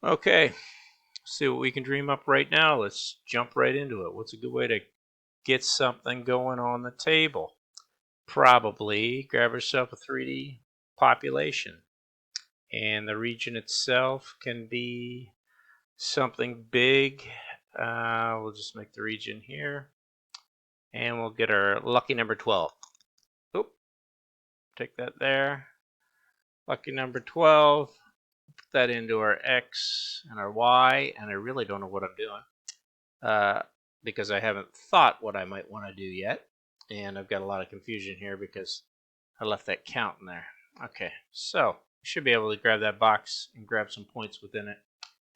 Okay, see what we can dream up right now. Let's jump right into it. What's a good way to get something going on the table? Probably grab yourself a 3D population, and the region itself can be something big. We'll just make the region here, and we'll get our lucky number 12. Oop, take that there. Lucky number 12. Put that into our X and our Y, and I really don't know what I'm doing. Because I haven't thought what I might want to do yet. And I've got a lot of confusion here because I left that count in there. Okay, so you should be able to grab that box and grab some points within it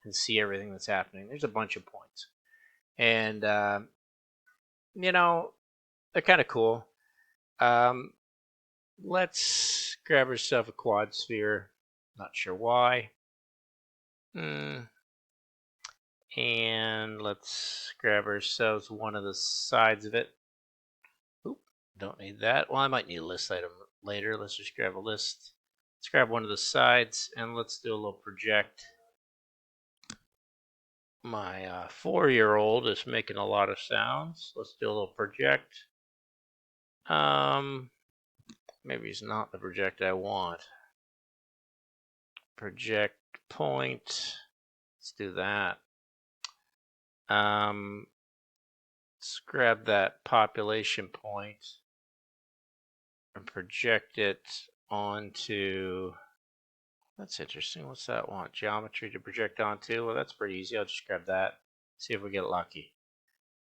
and see everything that's happening. There's a bunch of points. And, you know, they're kind of cool. Um, let's grab ourselves a quad sphere. Not sure why. And let's grab ourselves one of the sides of it. Oop, don't need that. Well, I might need a list item later. Let's just grab a list. Let's grab one of the sides and let's do a little project. My 4-year-old is making a lot of sounds. Let's do a little project. Maybe it's not the project I want. Project point. Let's do that. Let's grab that population point and project it onto. That's interesting. What's that want? Geometry to project onto? Well, that's pretty easy. I'll just grab that. See if we get lucky.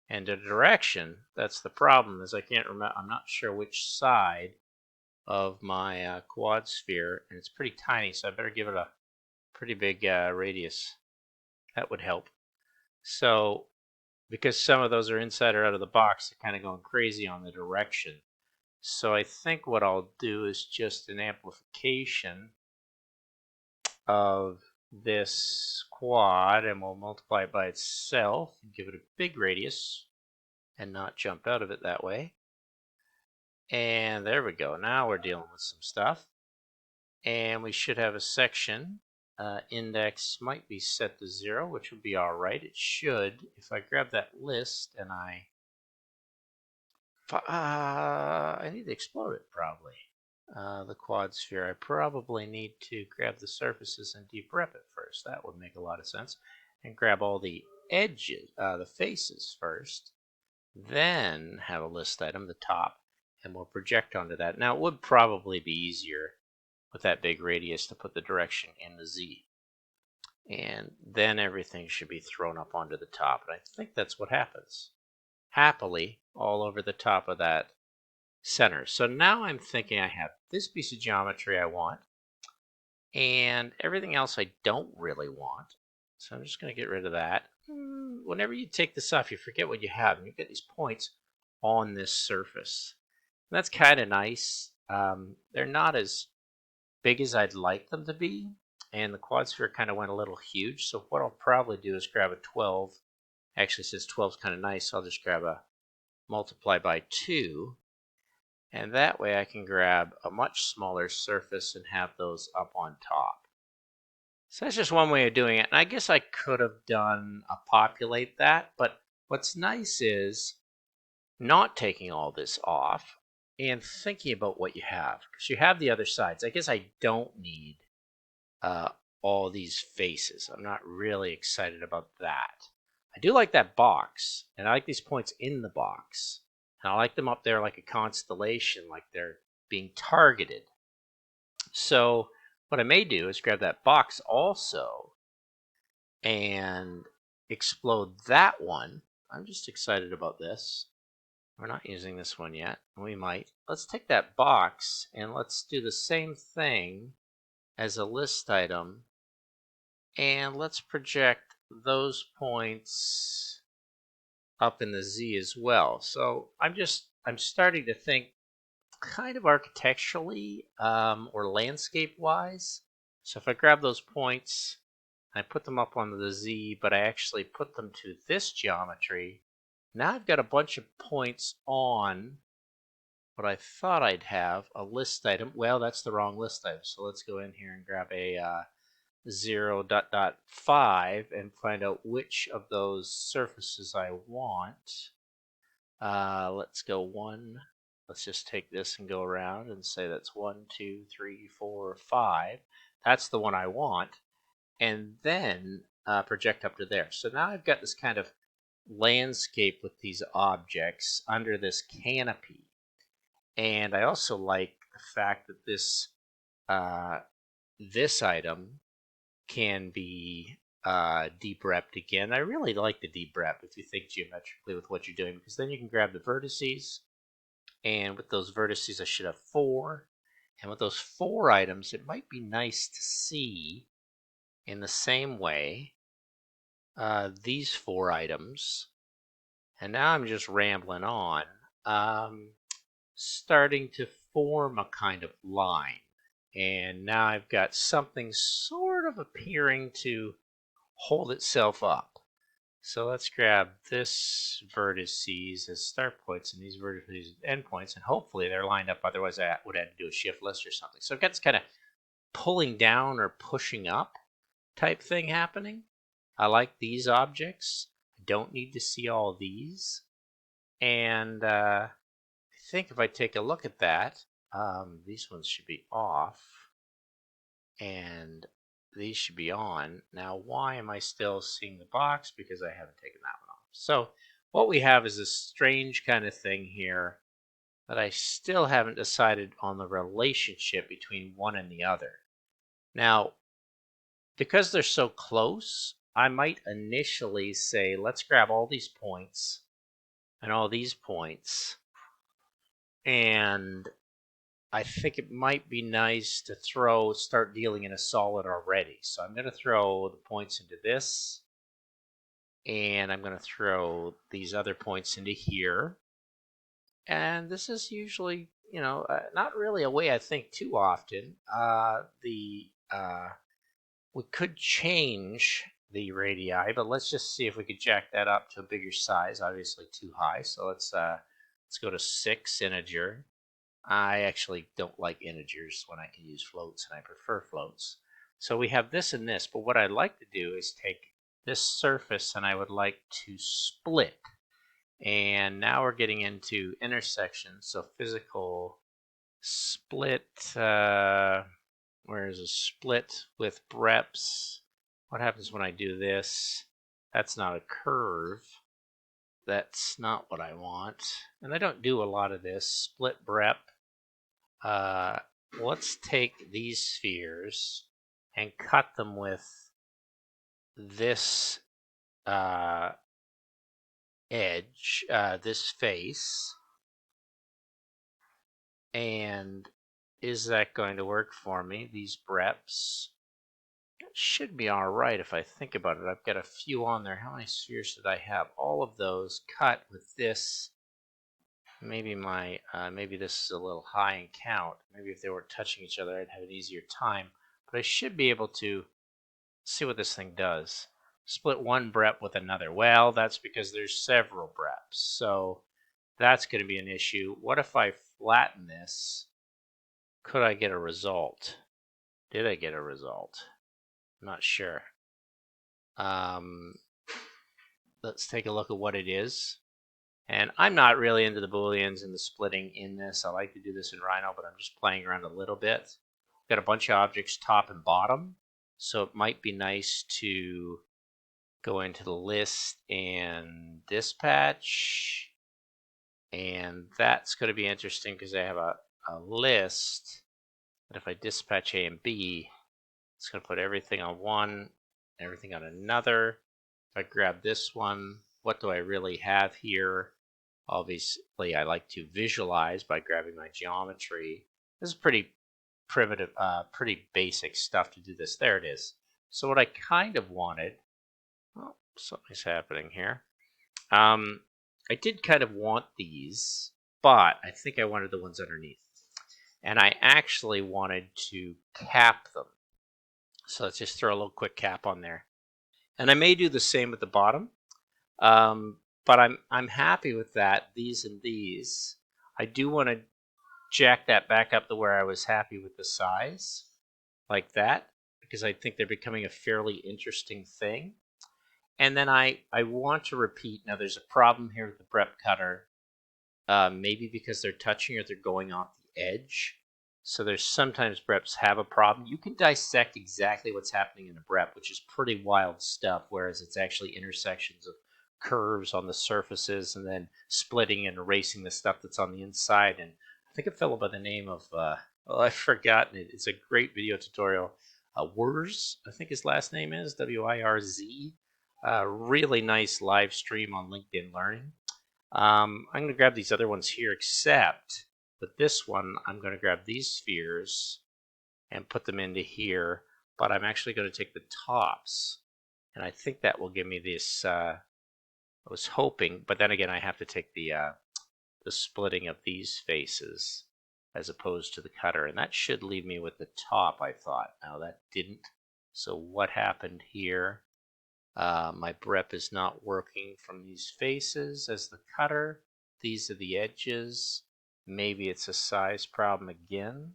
And the direction, that's the problem, is I can't remember. I'm not sure which side of my quad sphere, and it's pretty tiny, so I better give it a pretty big radius. That would help. So, because some of those are inside or out of the box, they're kind of going crazy on the direction. So I think what I'll do is just an amplification of this quad, and we'll multiply it by itself and give it a big radius and not jump out of it that way. And there we go. Now we're dealing with some stuff. And we should have a section. Index might be set to 0, which would be all right. It should. If I grab that list and I need to explode it probably. The quad sphere. I probably need to grab the surfaces and deprep it first. That would make a lot of sense. And grab all the edges, the faces first. Then have a list item, the top, and we'll project onto that. Now, it would probably be easier with that big radius to put the direction in the Z. And then everything should be thrown up onto the top. And I think that's what happens. Happily, all over the top of that center. So now I'm thinking I have this piece of geometry I want, and everything else I don't really want. So I'm just going to get rid of that. Whenever you take this off, you forget what you have, and you get these points on this surface. And that's kind of nice. They're not as big as I'd like them to be, and the quad sphere kind of went a little huge. So what I'll probably do is grab a 12. Actually, since 12 is kind of nice, so I'll just grab a multiply by 2. And that way I can grab a much smaller surface and have those up on top. So that's just one way of doing it. And I guess I could have done a populate that, but what's nice is not taking all this off and thinking about what you have, because you have the other sides. I guess I don't need all these faces. I'm not really excited about that. I do like that box, and I like these points in the box. And I like them up there like a constellation, like they're being targeted. So what I may do is grab that box also and explode that one. I'm just excited about this. We're not using this one yet. We might. Let's take that box and let's do the same thing as a list item. And let's project those points up in the Z as well. So I'm starting to think kind of architecturally or landscape wise. So if I grab those points, I put them up on the Z, but I actually put them to this geometry. Now I've got a bunch of points on what I thought I'd have, a list item. Well, that's the wrong list item. So let's go in here and grab a 0.5 and find out which of those surfaces I want. Let's go 1. Let's just take this and go around and say that's 1, 2, 3, 4, 5. That's the one I want. And then project up to there. So now I've got this kind of landscape with these objects under this canopy. And I also like the fact that this item can be deep repped again. I really like the deep rep if you think geometrically with what you're doing, because then you can grab the vertices, and with those vertices I should have 4. And with those 4 items, it might be nice to see in the same way these 4 items. And now I'm just rambling on, starting to form a kind of line. And now I've got something sort of appearing to hold itself up. So let's grab this vertices as start points and these vertices as endpoints, and hopefully they're lined up. Otherwise, I would have to do a shift list or something. So I've got this kind of pulling down or pushing up type thing happening. I like these objects. I don't need to see all these. And I think if I take a look at that, these ones should be off. And these should be on. Now, why am I still seeing the box? Because I haven't taken that one off. So what we have is this strange kind of thing here that I still haven't decided on the relationship between one and the other. Now, because they're so close, I might initially say, let's grab all these points and all these points, and I think it might be nice to start dealing in a solid already. So I'm going to throw the points into this, and I'm going to throw these other points into here. And this is usually, not really a way I think too often. We could change the radii, but let's just see if we could jack that up to a bigger size. Obviously too high, so let's go to 6 integer. I actually don't like integers when I can use floats, and I prefer floats. So we have this and this, but what I'd like to do is take this surface and I would like to split. And now we're getting into intersections, so physical split, where is a split with breps? What happens when I do this? That's not a curve. That's not what I want. And I don't do a lot of this. Split brep. Let's take these spheres and cut them with this edge, this face. And is that going to work for me? These breps should be all right if I think about it. I've got a few on there. How many spheres did I have? All of those cut with this. Maybe maybe this is a little high in count. Maybe if they weren't touching each other, I'd have an easier time. But I should be able to see what this thing does. Split one brep with another. Well, that's because there's several breps. So that's going to be an issue. What if I flatten this? Could I get a result? Did I get a result? I'm not sure. Let's take a look at what it is. And I'm not really into the booleans and the splitting in this. I like to do this in Rhino, but I'm just playing around a little bit. I've got a bunch of objects top and bottom, so it might be nice to go into the list and dispatch. And that's going to be interesting because I have a list. But if I dispatch A and B, it's going to put everything on one, everything on another. If I grab this one, what do I really have here? Obviously, I like to visualize by grabbing my geometry. This is pretty primitive, pretty basic stuff to do this. There it is. So what I kind of wanted, well, something's happening here. I did kind of want these, but I think I wanted the ones underneath. And I actually wanted to cap them. So let's just throw a little quick cap on there. And I may do the same at the bottom. But I'm happy with that, these and these. I do want to jack that back up to where I was happy with the size, like that, because I think they're becoming a fairly interesting thing. And then I want to repeat. Now, there's a problem here with the Brep cutter. Maybe because they're touching or they're going off the edge. So there's sometimes Breps have a problem. You can dissect exactly what's happening in a Brep, which is pretty wild stuff, whereas it's actually intersections of curves on the surfaces and then splitting and erasing the stuff that's on the inside. And I think a fellow by the name of, I've forgotten it. It's a great video tutorial. Wirz, I think his last name is, W-I-R-Z. Really nice live stream on LinkedIn Learning. I'm going to grab these other ones here, except with this one, I'm going to grab these spheres and put them into here, but I'm actually going to take the tops, and I think that will give me this, I was hoping, but then again, I have to take the splitting of these faces as opposed to the cutter, and that should leave me with the top, I thought. Now, that didn't, so what happened here? My Brep is not working from these faces as the cutter. These are the edges. Maybe it's a size problem again,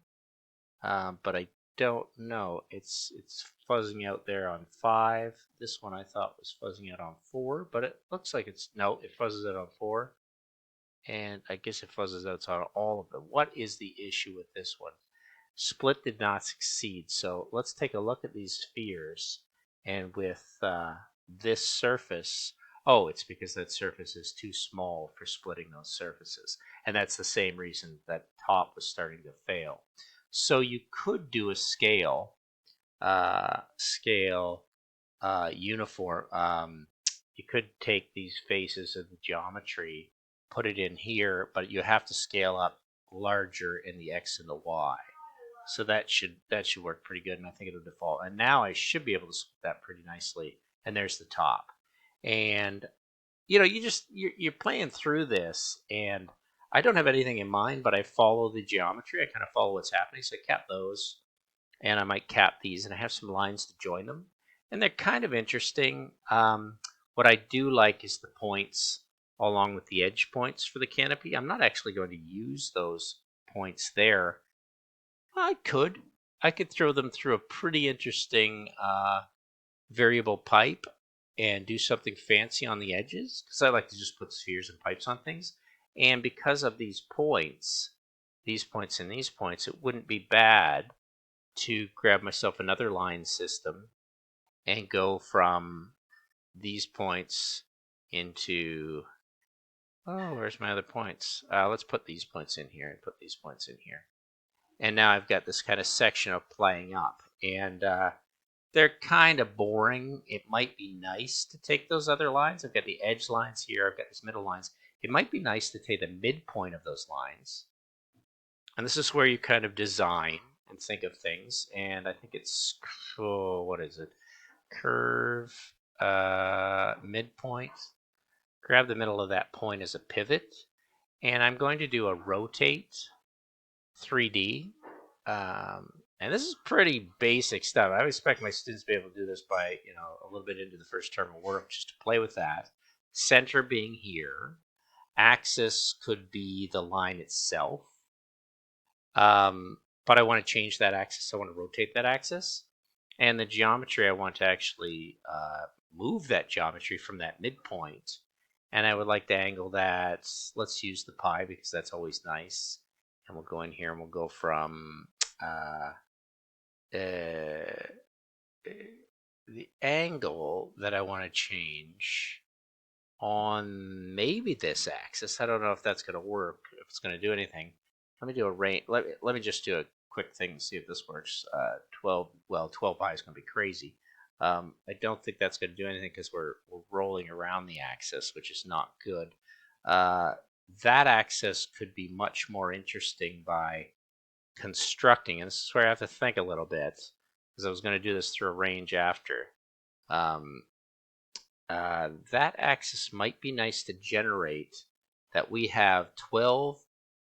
but I don't know. It's fuzzing out there on 5. This one I thought was fuzzing out on 4, but it looks like it fuzzes out on 4. And I guess it fuzzes out on all of them. What is the issue with this one? Split did not succeed. So let's take a look at these spheres. And with this surface, oh, it's because that surface is too small for splitting those surfaces. And that's the same reason that top was starting to fail. So you could do a scale uniform. You could take these faces of the geometry, put it in here, but you have to scale up larger in the X and the Y. So that should work pretty good, and I think it'll default. And now I should be able to split that pretty nicely. And there's the top. And you know, you're playing through this, and I don't have anything in mind, but I follow the geometry. I kind of follow what's happening. So I cap those, and I might cap these, and I have some lines to join them, and they're kind of interesting. What I do like is the points along with the edge points for the canopy. I'm not actually going to use those points there. I could throw them through a pretty interesting variable pipe and do something fancy on the edges, because I like to just put spheres and pipes on things. And because of these points and these points, it wouldn't be bad to grab myself another line system and go from these points into, oh, where's my other points? Let's put these points in here and put these points in here. And now I've got this kind of section of playing up. And they're kind of boring. It might be nice to take those other lines. I've got the edge lines here. I've got these middle lines. It might be nice to take the midpoint of those lines. And this is where you kind of design and think of things. And I think it's, oh, what is it? Curve, midpoint. Grab the middle of that point as a pivot. And I'm going to do a rotate 3D. And this is pretty basic stuff. I would expect my students to be able to do this by, a little bit into the first term of work, just to play with that. Center being here. Axis could be the line itself. But I want to change that axis. I want to rotate that axis. And the geometry, I want to actually move that geometry from that midpoint. And I would like to angle that. Let's use the pi because that's always nice. And we'll go in here and we'll go from the angle that I want to change on maybe this axis. I don't know if that's going to work, if it's going to do anything. Let me do a range. Let me just do a quick thing and see if this works. 12 pi is going to be crazy. I don't think that's going to do anything because we're rolling around the axis, which is not good. That axis could be much more interesting by constructing, and this is where I have to think a little bit, because I was going to do this through a range after. That axis might be nice to generate, that we have 12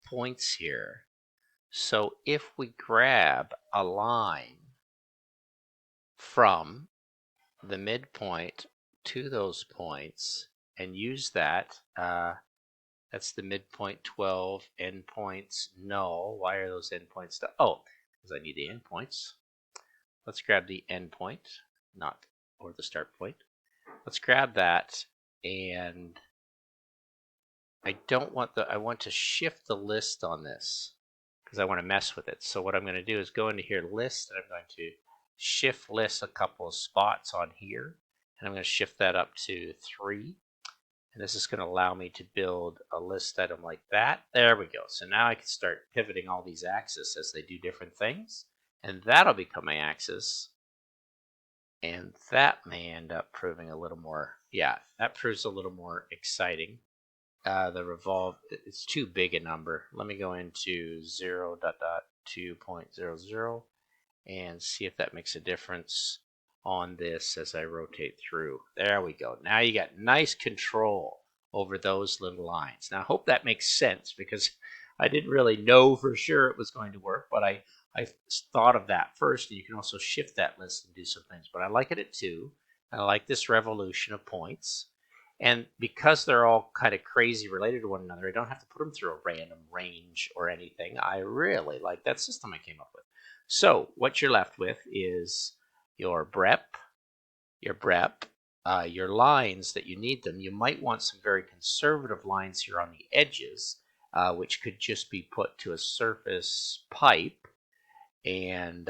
points here. So if we grab a line from the midpoint to those points and use that, that's the midpoint 12, endpoints null. Why are those endpoints null? Oh, because I need the endpoints. let's grab the end point, or the start point. Let's grab that, and I want to shift the list on this because I want to mess with it. So what I'm going to do is go into here, list, and I'm going to shift list a couple of spots on here, and I'm going to shift that up to 3. And this is going to allow me to build a list item like that. There we go. So now I can start pivoting all these axes as they do different things. And that'll become my axis. And that may end up proving a little more, yeah, that proves a little more exciting. The revolve, it's too big a number. Let me go into 0.2.00 and see if that makes a difference on this as I rotate through. There we go. Now you got nice control over those little lines. Now I hope that makes sense because I didn't really know for sure it was going to work, but I thought of that first, and you can also shift that list and do some things. But I like it at 2. I like this revolution of points. And because they're all kind of crazy related to one another, I don't have to put them through a random range or anything. I really like that system I came up with. So what you're left with is your brep, your lines that you need them. You might want some very conservative lines here on the edges, which could just be put to a surface pipe, and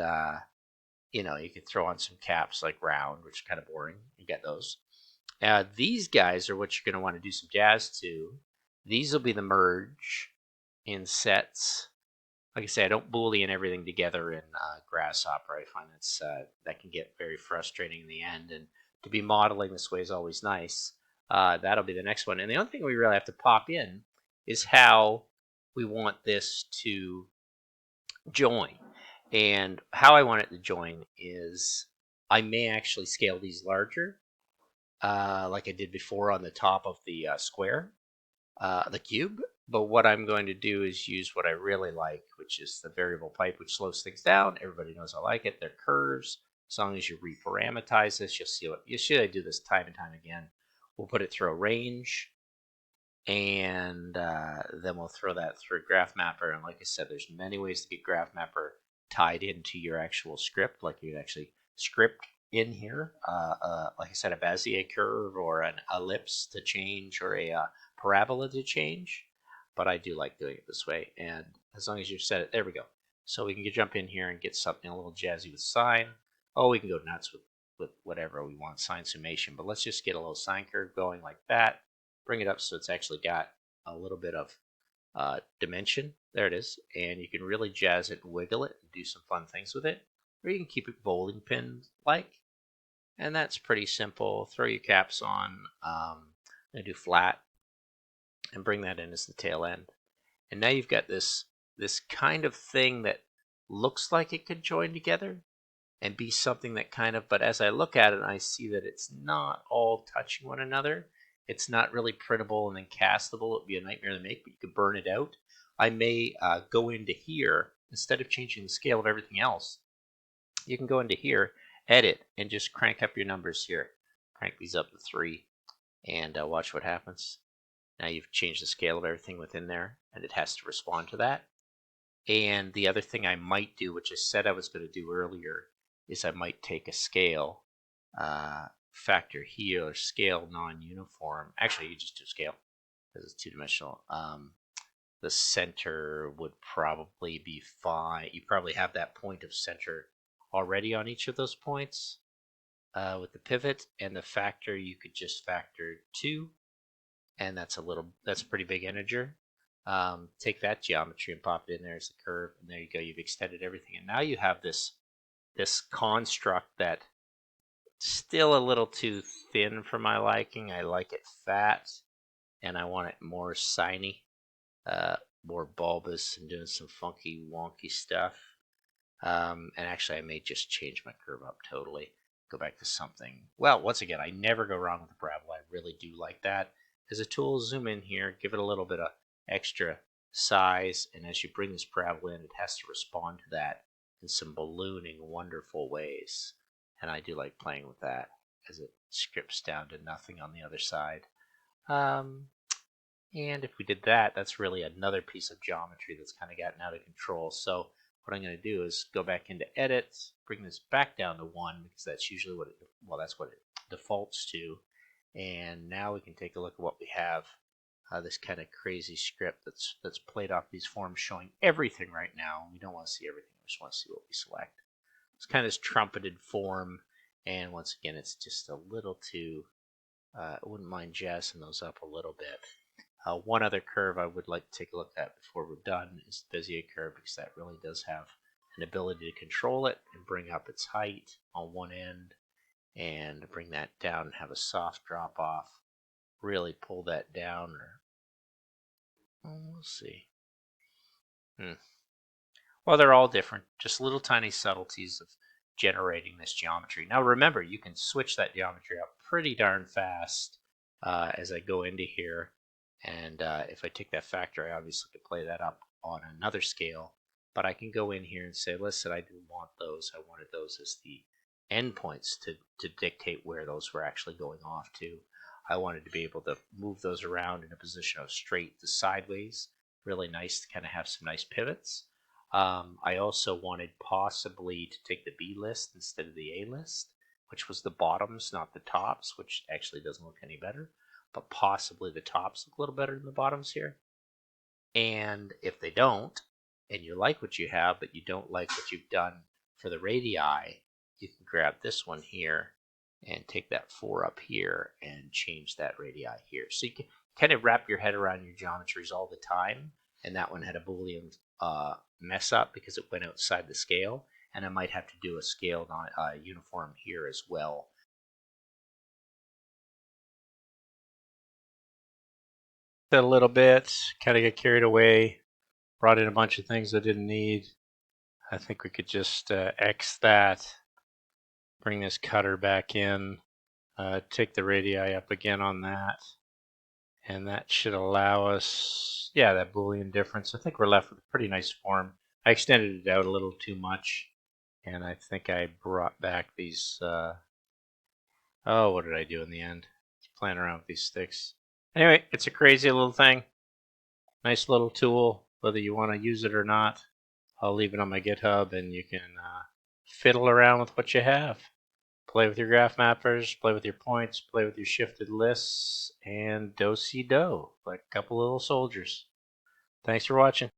you could throw on some caps like round, which is kind of boring. You get those. These guys are what you're going to want to do some jazz to. These will be the merge in sets. Like I say, I don't boolean everything together in Grasshopper. I find that can get very frustrating in the end, and to be modeling this way is always nice. That'll be the next one. And the only thing we really have to pop in is how we want this to join. And how I want it to join is I may actually scale these larger, like I did before on the top of the square, the cube. But what I'm going to do is use what I really like, which is the variable pipe, which slows things down. Everybody knows I like it. They're curves. As long as you reparameterize this, you'll see I do this time and time again. We'll put it through a range, and then we'll throw that through Graph Mapper. And like I said, there's many ways to get Graph Mapper tied into your actual script. Like you actually script in here, like I said, a Bezier curve or an ellipse to change, or a parabola to change. But I do like doing it this way. And as long as you've set it, there we go. So we can jump in here and get something a little jazzy with sine. Oh, we can go nuts with whatever we want, sine summation. But let's just get a little sine curve going like that. Bring it up so it's actually got a little bit of dimension. There it is. And you can really jazz it and wiggle it and do some fun things with it. Or you can keep it bowling pin-like. And that's pretty simple. Throw your caps on. I'm going to do flat and bring that in as the tail end. And now you've got this kind of thing that looks like it could join together and be something that kind of, but as I look at it, I see that it's not all touching one another. It's not really printable and then castable. It would be a nightmare to make, but you could burn it out. I may go into here, instead of changing the scale of everything else, you can go into here, edit, and just crank up your numbers here. Crank these up to 3, and watch what happens. Now you've changed the scale of everything within there, and it has to respond to that. And the other thing I might do, which I said I was going to do earlier, is I might take a scale factor here, or scale non-uniform. Actually, you just do scale because it's 2-dimensional. The center would probably be fine. You probably have that point of center already on each of those points with the pivot, and the factor you could just factor 2. And that's a pretty big integer. Take that geometry and pop it in there as the curve, and there you go. You've extended everything, and now you have this construct that still a little too thin for my liking. I like it fat, and I want it more siney, more bulbous, and doing some funky wonky stuff. And actually, I may just change my curve up totally. Go back to something. Well, once again, I never go wrong with the parabola. I really do like that. As a tool, zoom in here, give it a little bit of extra size, and as you bring this parabola in, it has to respond to that in some ballooning, wonderful ways. And I do like playing with that as it scripts down to nothing on the other side. And if we did that, that's really another piece of geometry that's kind of gotten out of control. So what I'm going to do is go back into edits, bring this back down to 1 because that's usually what that's what it defaults to. And now we can take a look at what we have. This kind of crazy script that's played off these forms showing everything right now. We don't want to see everything. We just want to see what we select. It's kind of this trumpeted form, and once again, it's just a little too. I wouldn't mind jazzing those up a little bit. One other curve I would like to take a look at before we're done is the Bezier curve, because that really does have an ability to control it and bring up its height on one end and bring that down and have a soft drop off. Really pull that down, or we'll see. Well, they're all different, just little tiny subtleties of generating this geometry. Now remember, you can switch that geometry up pretty darn fast as I go into here. And if I take that factor, I obviously could play that up on another scale. But I can go in here and say, listen, I didn't want those. I wanted those as the endpoints to dictate where those were actually going off to. I wanted to be able to move those around in a position of straight to sideways. Really nice to kind of have some nice pivots. I also wanted possibly to take the B list instead of the A list, which was the bottoms, not the tops, which actually doesn't look any better. But possibly the tops look a little better than the bottoms here. And if they don't, and you like what you have, but you don't like what you've done for the radii, you can grab this one here and take that 4 up here and change that radii here. So you can kind of wrap your head around your geometries all the time. And that one had a Boolean mess up because it went outside the scale. And I might have to do a scaled uniform here as well. A little bit, kind of get carried away, brought in a bunch of things I didn't need. I think we could just X that, bring this cutter back in, take the radii up again on that, and that should allow us, yeah, that Boolean difference. I think we're left with a pretty nice form. I extended it out a little too much, and I think I brought back these, oh, what did I do in the end? Just playing around with these sticks. Anyway, it's a crazy little thing. Nice little tool, whether you want to use it or not. I'll leave it on my GitHub, and you can fiddle around with what you have. Play with your graph mappers, play with your points, play with your shifted lists, and do-si-do, like a couple little soldiers. Thanks for watching.